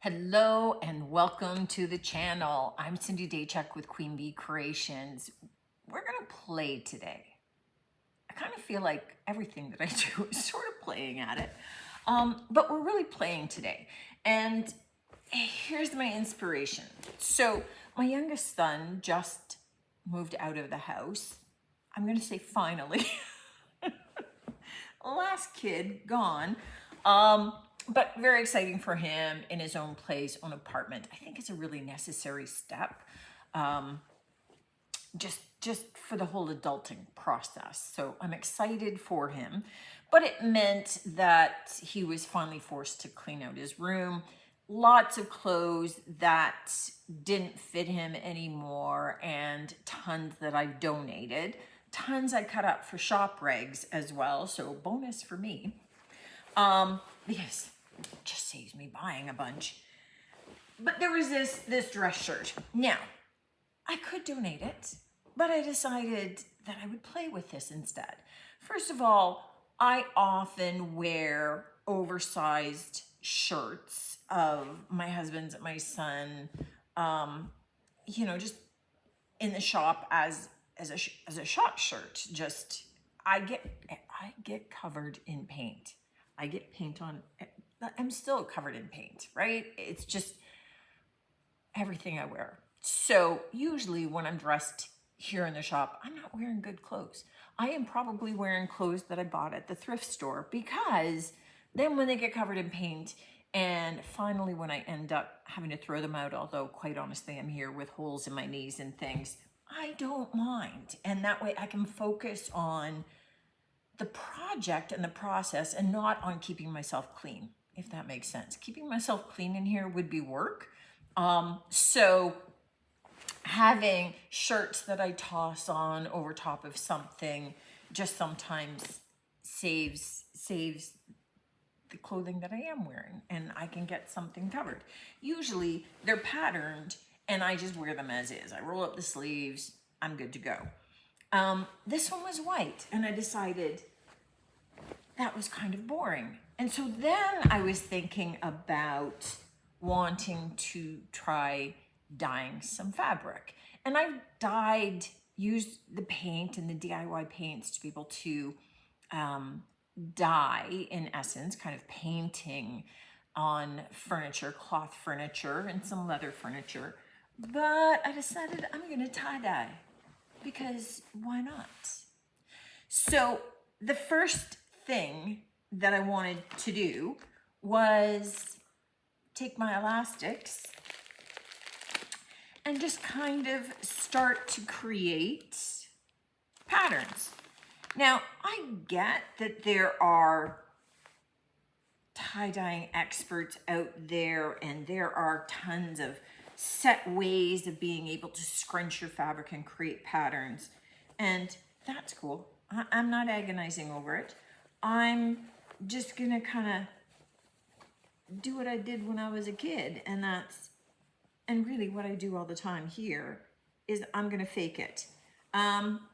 Hello and welcome to the channel. I'm Cindy Daychuk with Queen Bee Creations. We're gonna play today. I kind of feel like everything that I do is sort of playing at it, but we're really playing today. And here's my inspiration. So my youngest son just moved out of the house. I'm gonna say finally. Last kid gone. But very exciting for him in his own place, own apartment. I think it's a really necessary step, just for the whole adulting process. So I'm excited for him, but it meant that he was finally forced to clean out his room. Lots of clothes that didn't fit him anymore, and tons that I donated. Tons I cut up for shop rags as well, so bonus for me. Because it just saves me buying a bunch. But there was this dress shirt. Now, I could donate it, but I decided that I would play with this instead. First of all, I often wear oversized shirts of my husband's, my son, just in the shop as a shop shirt. Just I get covered in paint. I get paint on. I'm still covered in paint, right? It's just everything I wear. So usually when I'm dressed here in the shop, I'm not wearing good clothes. I am probably wearing clothes that I bought at the thrift store, because then when they get covered in paint, and finally when I end up having to throw them out, although quite honestly I'm here with holes in my knees and things, I don't mind. And that way I can focus on the project and the process and not on keeping myself clean, if that makes sense. Keeping myself clean in here would be work. So having shirts that I toss on over top of something just sometimes saves the clothing that I am wearing, and I can get something covered. Usually they're patterned and I just wear them as is. I roll up the sleeves, I'm good to go. This one was white, and I decided that was kind of boring. And so then I was thinking about wanting to try dyeing some fabric. And I've used the paint and the DIY paints to be able to dye, in essence, kind of painting on furniture, cloth furniture, and some leather furniture. But I decided I'm going to tie dye, because why not? So the first thing that I wanted to do was take my elastics and just kind of start to create patterns. Now, I get that there are tie-dyeing experts out there, and there are tons of set ways of being able to scrunch your fabric and create patterns. And that's cool. I'm not agonizing over it. I'm just gonna kind of do what I did when I was a kid, and really what I do all the time here is I'm gonna fake it.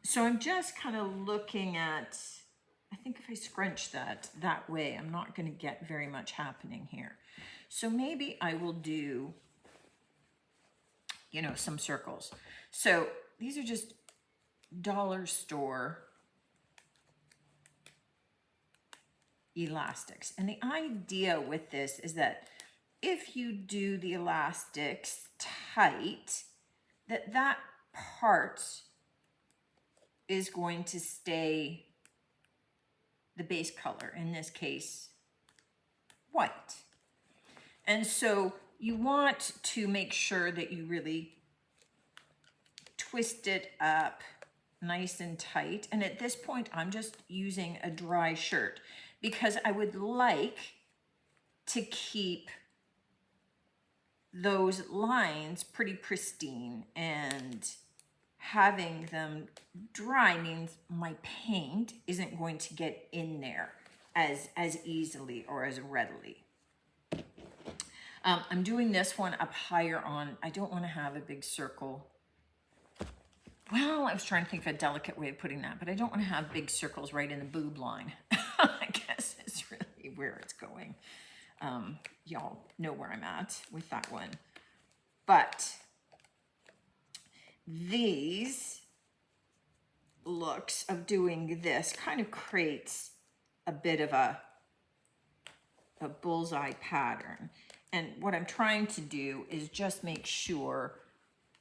So I'm just kind of looking at, I think if I scrunch that way, I'm not gonna get very much happening here. So maybe I will do, some circles. So these are just dollar store elastics. And the idea with this is that if you do the elastics tight, that part is going to stay the base color, in this case, white. And so you want to make sure that you really twist it up nice and tight. And at this point, I'm just using a dry shirt, because I would like to keep those lines pretty pristine, and having them dry means my paint isn't going to get in there as easily or as readily. I'm doing this one up higher on. I don't want to have a big circle. Well, I was trying to think of a delicate way of putting that, but I don't want to have big circles right in the boob line. I guess is really where it's going. Y'all know where I'm at with that one. But these looks of doing this kind of creates a bit of a bullseye pattern. And what I'm trying to do is just make sure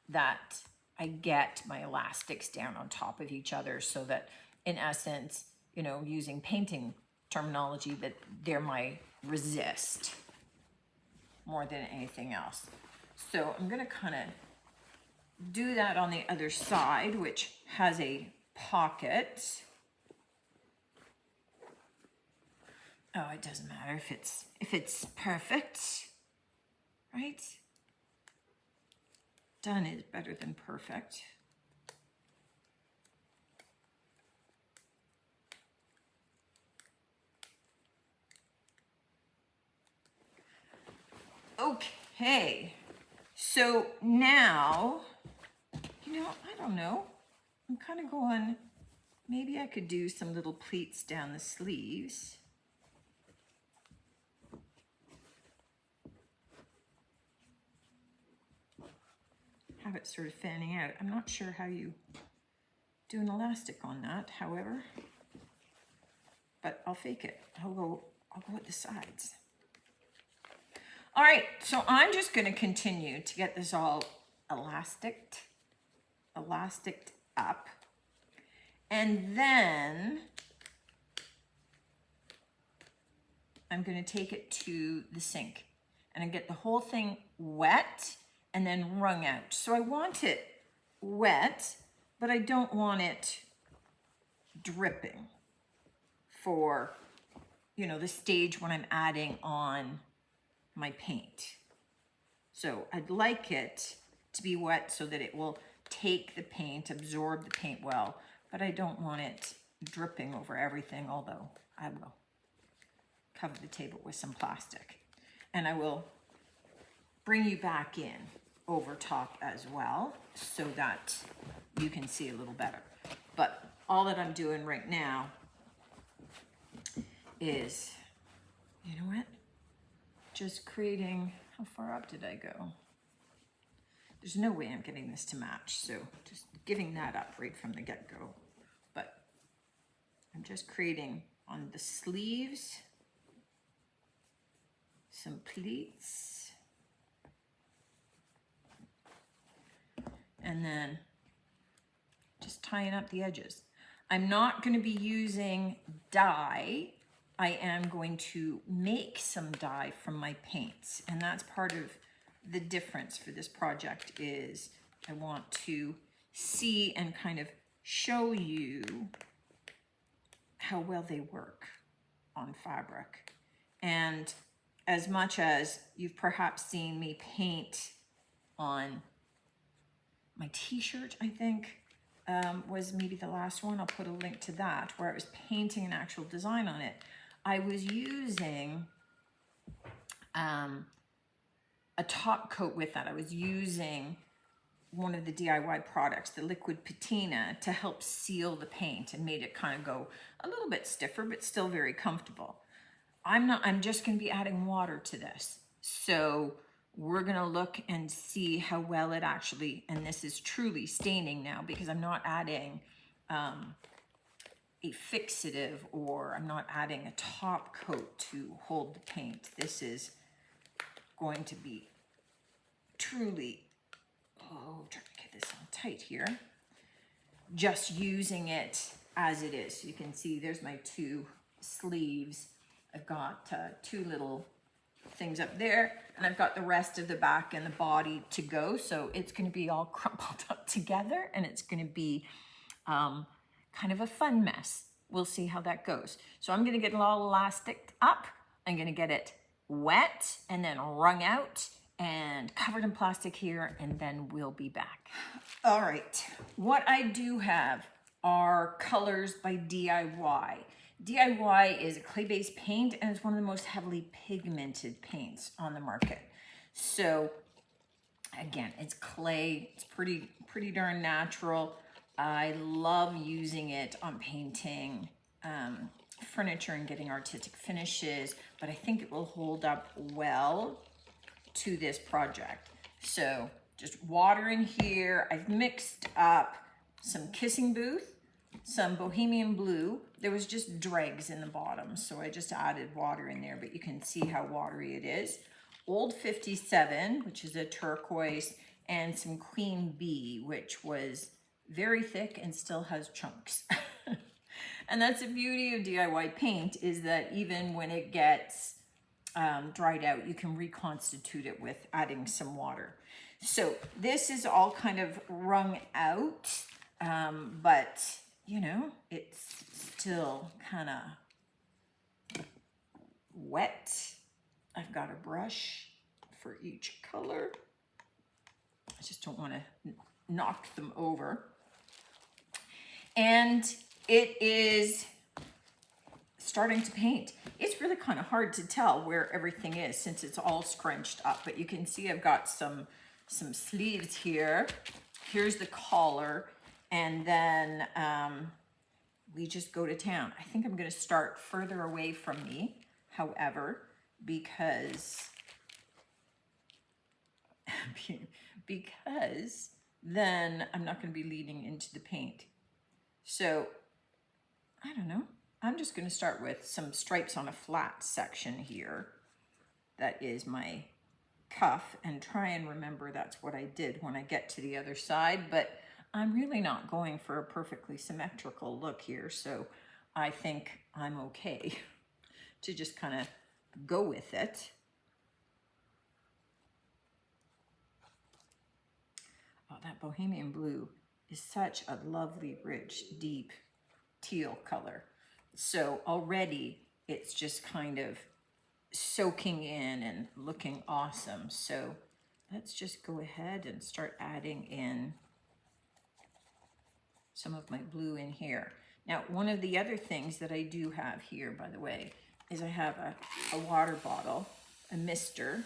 that I get my elastics down on top of each other so that, in essence, you know, using painting terminology, that they're my resist more than anything else. So I'm gonna kind of do that on the other side, which has a pocket. Oh, it doesn't matter if it's perfect, right? Done is better than perfect. Okay, so now, you know, I don't know. I'm kind of going, maybe I could do some little pleats down the sleeves. Have it sort of fanning out. I'm not sure how you do an elastic on that, however, but I'll fake it. I'll go at the sides. All right, so I'm just going to continue to get this all elasticed up, and then I'm going to take it to the sink and I get the whole thing wet and then wrung out. So I want it wet, but I don't want it dripping for, you know, the stage when I'm adding on my paint. So I'd like it to be wet so that it will take the paint, absorb the paint well, but I don't want it dripping over everything, although I will cover the table with some plastic. And I will bring you back in over top as well so that you can see a little better. But all that I'm doing right now is, you know what? Just creating, how far up did I go? There's no way I'm getting this to match, so just giving that up right from the get-go. But I'm just creating on the sleeves some pleats, and then just tying up the edges. I'm not going to be using dye. I am going to make some dye from my paints, and that's part of the difference for this project. Is I want to see and kind of show you how well they work on fabric. And as much as you've perhaps seen me paint on my t-shirt, I think, was maybe the last one. I'll put a link to that, where I was painting an actual design on it. I was using a top coat with that. I was using one of the DIY products, the liquid patina, to help seal the paint and made it kind of go a little bit stiffer, but still very comfortable. I'm just going to be adding water to this. So we're going to look and see how well it actually, and this is truly staining now because I'm not adding a fixative, or I'm not adding a top coat to hold the paint. This is going to be truly, trying to get this on tight here, just using it as it is. So you can see there's my two sleeves. I've got two little things up there, and I've got the rest of the back and the body to go. So it's going to be all crumpled up together, and it's going to be kind of a fun mess. We'll see how that goes. So I'm going to get it all elastic up. I'm going to get it wet and then wrung out and covered in plastic here, and then we'll be back. All right, what I do have are colors by DIY. DIY is a clay-based paint, and it's one of the most heavily pigmented paints on the market. So again, it's clay. It's pretty darn natural. I love using it on painting furniture and getting artistic finishes, but I think it will hold up well to this project. So just water in here. I've mixed up some Kissing Booth, some Bohemian Blue. There was just dregs in the bottom, so I just added water in there, but you can see how watery it is. Old 57, which is a turquoise, and some Queen Bee, which was very thick and still has chunks. And that's the beauty of DIY paint, is that even when it gets dried out, you can reconstitute it with adding some water. So this is all kind of wrung out, but you know, it's still kind of wet. I've got a brush for each color. I just don't want to knock them over. And it is starting to paint. It's really kind of hard to tell where everything is since it's all scrunched up, but you can see I've got some sleeves here. Here's the collar, and then we just go to town. I think I'm going to start further away from me, however, because then I'm not going to be leading into the paint. So I don't know. I'm just going to start with some stripes on a flat section here. That is my cuff, and try and remember that's what I did when I get to the other side, but I'm really not going for a perfectly symmetrical look here, so I think I'm okay to just kind of go with it. Oh, that Bohemian Blue is such a lovely, rich, deep teal color. So already it's just kind of soaking in and looking awesome. So let's just go ahead and start adding in some of my blue in here. Now, one of the other things that I do have here, by the way, is I have a water bottle, a mister,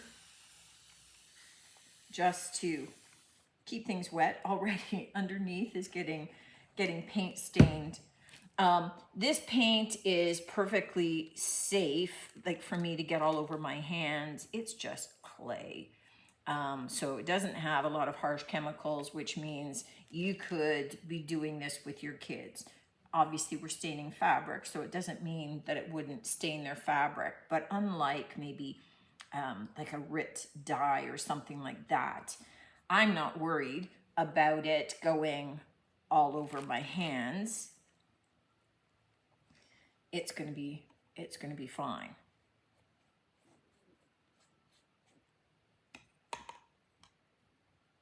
just to keep things wet. Already underneath is getting paint stained. This paint is perfectly safe, like for me to get all over my hands. It's just clay. So it doesn't have a lot of harsh chemicals, which means you could be doing this with your kids. Obviously, we're staining fabric, so it doesn't mean that it wouldn't stain their fabric. But unlike maybe like a Rit dye or something like that, I'm not worried about it going all over my hands. It's gonna be fine.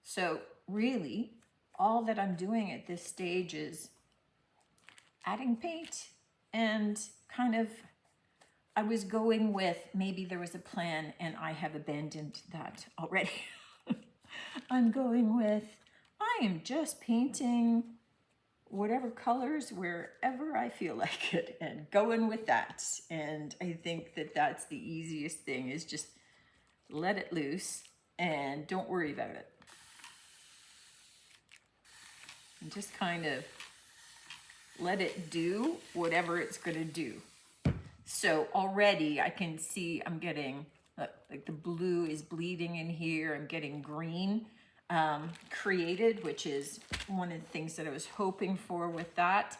So really, all that I'm doing at this stage is adding paint, and kind of, I was going with, maybe there was a plan and I have abandoned that already. I'm going with, I am just painting whatever colors wherever I feel like it and going with that. And I think that that's the easiest thing, is just let it loose and don't worry about it. And just kind of let it do whatever it's going to do. So already I can see I'm getting, like the blue is bleeding in here. I'm getting green created, which is one of the things that I was hoping for with that.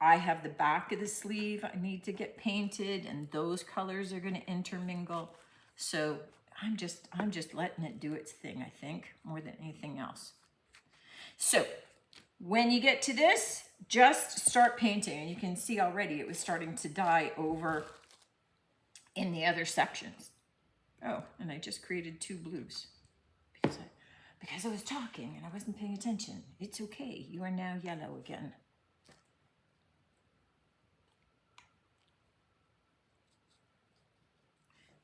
I have the back of the sleeve I need to get painted, and those colors are going to intermingle. So I'm just letting it do its thing, I think, more than anything else. So when you get to this, just start painting, and you can see already it was starting to dye over in the other sections. Oh, and I just created two blues because I was talking and I wasn't paying attention. It's okay. You are now yellow again.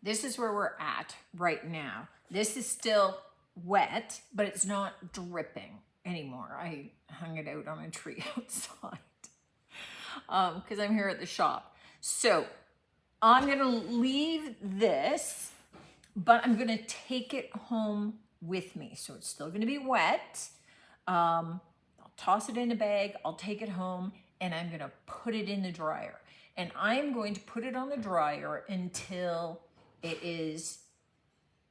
This is where we're at right now. This is still wet, but it's not dripping anymore. I hung it out on a tree outside because I'm here at the shop. So I'm gonna leave this, but I'm gonna take it home with me. So it's still gonna be wet. I'll toss it in a bag, I'll take it home, and I'm gonna put it in the dryer. and I'm going to put it on the dryer until it is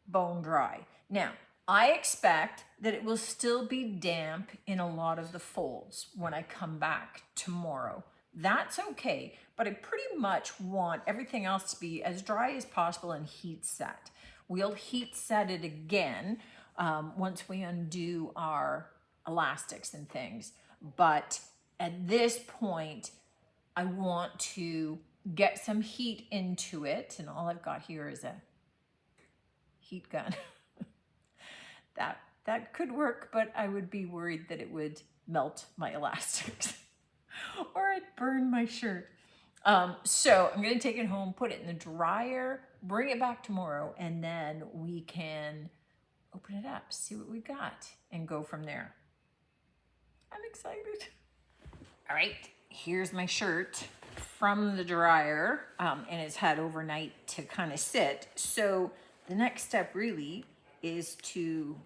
bone dry. Now, I expect that it will still be damp in a lot of the folds when I come back tomorrow. That's okay, but I pretty much want everything else to be as dry as possible and heat set. We'll heat set it again once we undo our elastics and things. But at this point, I want to get some heat into it, and all I've got here is a heat gun. That could work, but I would be worried that it would melt my elastics or I'd burn my shirt. So I'm gonna take it home, put it in the dryer, bring it back tomorrow, and then we can open it up, see what we got, and go from there. I'm excited. All right, here's my shirt from the dryer, and it's had overnight to kind of sit. So the next step really is to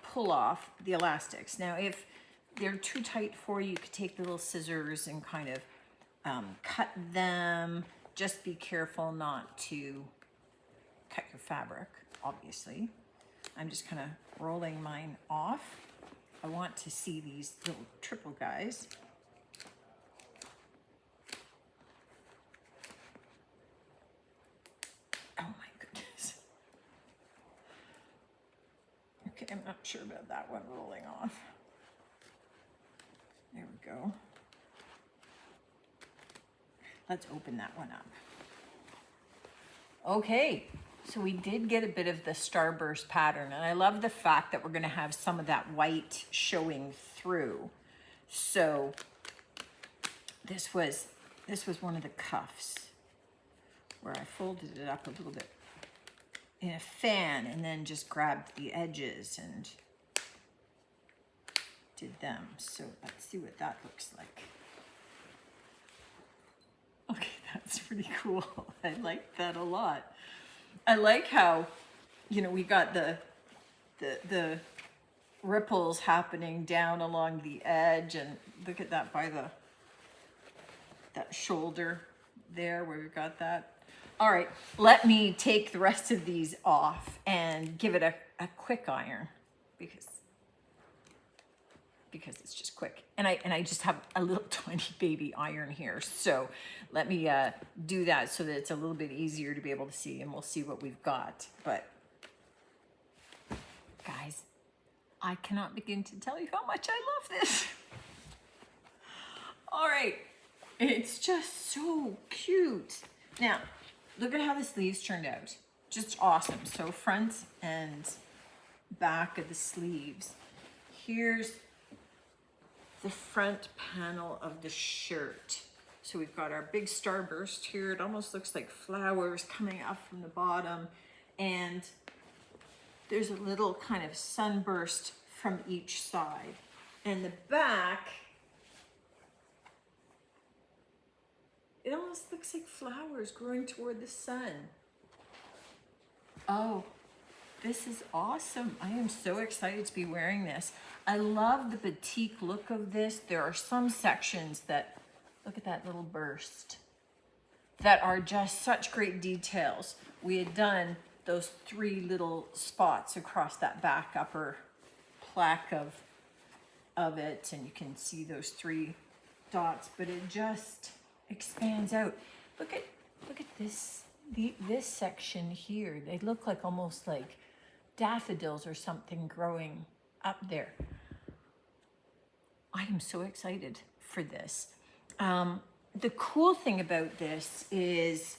pull off the elastics. Now, if they're too tight for you, you could take the little scissors and kind of cut them. Just be careful not to cut your fabric, obviously. I'm just kind of rolling mine off. I want to see these little triple guys. Oh my goodness. Okay, I'm not sure about that one rolling off. There we go. Let's open that one up. Okay, so we did get a bit of the starburst pattern, and I love the fact that we're gonna have some of that white showing through. So this was one of the cuffs where I folded it up a little bit in a fan and then just grabbed the edges and did them. So let's see what that looks like. Okay, that's pretty cool. I like that a lot. I like how, you know, we got the ripples happening down along the edge, and look at that by that shoulder there where we got that. All right, let me take the rest of these off and give it a quick iron because it's just quick. And I just have a little tiny baby iron here. So let me do that so that it's a little bit easier to be able to see, and we'll see what we've got. But guys, I cannot begin to tell you how much I love this. All right, it's just so cute. Now, look at how the sleeves turned out. Just awesome. So front and back of the sleeves. Here's the front panel of the shirt. So we've got our big starburst here. It almost looks like flowers coming up from the bottom. And there's a little kind of sunburst from each side. And the back, it almost looks like flowers growing toward the sun. Oh, this is awesome. I am so excited to be wearing this. I love the batik look of this. There are some sections that, look at that little burst, that are just such great details. We had done those 3 little spots across that back upper plaque of it, and you can see those 3 dots, but it just expands out. Look at this, this section here. They look like almost like daffodils or something growing up there. I am so excited for this. The cool thing about this is,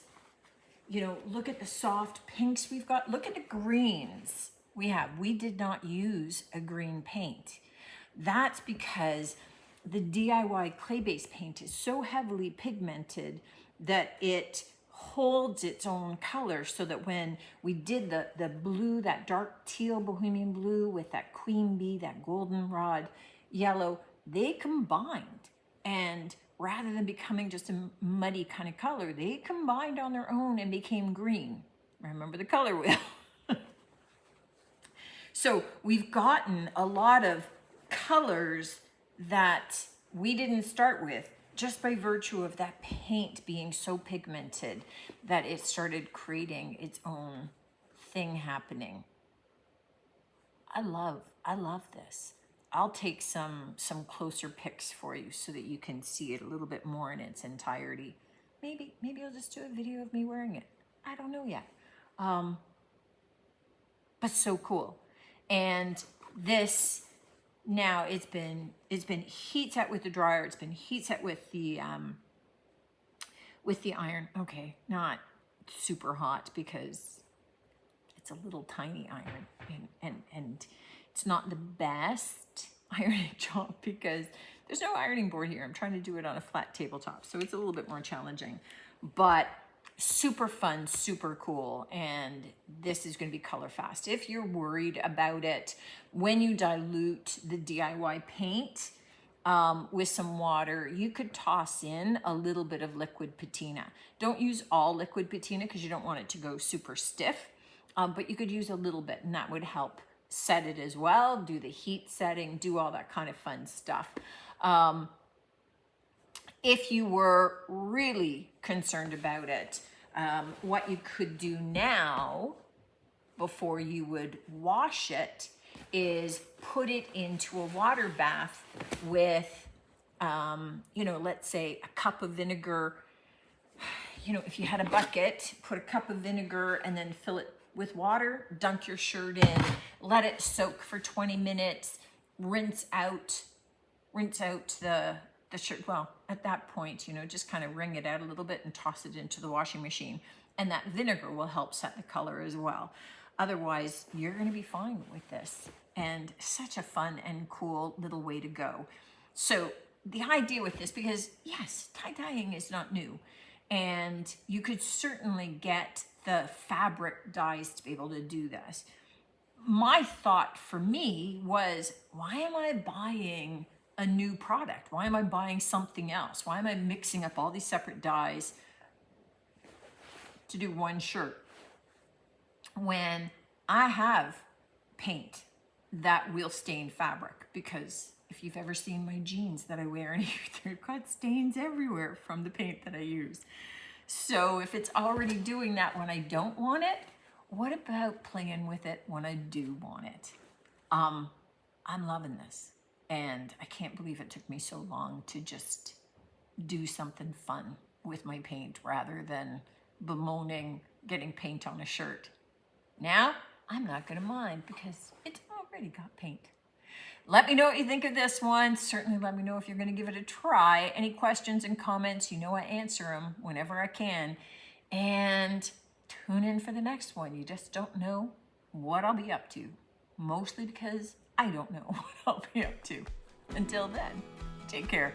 you know, look at the soft pinks we've got. Look at the greens we have. We did not use a green paint. That's because the DIY clay-based paint is so heavily pigmented that it holds its own color, so that when we did the blue, that dark teal bohemian blue with that queen bee, that goldenrod yellow, they combined, and rather than becoming just a muddy kind of color, they combined on their own and became green. Remember the color wheel. So we've gotten a lot of colors that we didn't start with. just by virtue of that paint being so pigmented that it started creating its own thing happening. I love this. I'll take some closer pics for you so that you can see it a little bit more in its entirety. Maybe I'll just do a video of me wearing it. I don't know yet. But so cool. And this, now it's been heat set with the dryer. It's been heat set with the iron. Okay, not super hot because it's a little tiny iron, and it's not the best ironing job because there's no ironing board here. I'm trying to do it on a flat tabletop, so it's a little bit more challenging, but super fun, super cool. And this is going to be color fast. If you're worried about it, when you dilute the DIY paint with some water, you could toss in a little bit of liquid patina. Don't use all liquid patina because you don't want it to go super stiff, but you could use a little bit, and that would help set it as well, do the heat setting, do all that kind of fun stuff. If you were really concerned about it, what you could do now before you would wash it is put it into a water bath with, let's say a cup of vinegar. If you had a bucket, put a cup of vinegar and then fill it with water, dunk your shirt in, let it soak for 20 minutes, rinse out the shirt. Well, at that point, just kind of wring it out a little bit and toss it into the washing machine. And that vinegar will help set the color as well. Otherwise, you're going to be fine with this. And such a fun and cool little way to go. So the idea with this, because yes, tie-dyeing is not new. And you could certainly get the fabric dyes to be able to do this. My thought for me was, why am I buying a new product? Why am I buying something else? Why am I mixing up all these separate dyes to do one shirt when I have paint that will stain fabric? Because if you've ever seen my jeans that I wear, they've got stains everywhere from the paint that I use. So if it's already doing that when I don't want it, what about playing with it when I do want it? I'm loving this. And I can't believe it took me so long to just do something fun with my paint rather than bemoaning getting paint on a shirt. Now, I'm not gonna mind because it's already got paint. Let me know what you think of this one. Certainly let me know if you're gonna give it a try. Any questions and comments, I answer them whenever I can. And tune in for the next one. You just don't know what I'll be up to. Mostly because I don't know what I'll be up to. Until then, take care.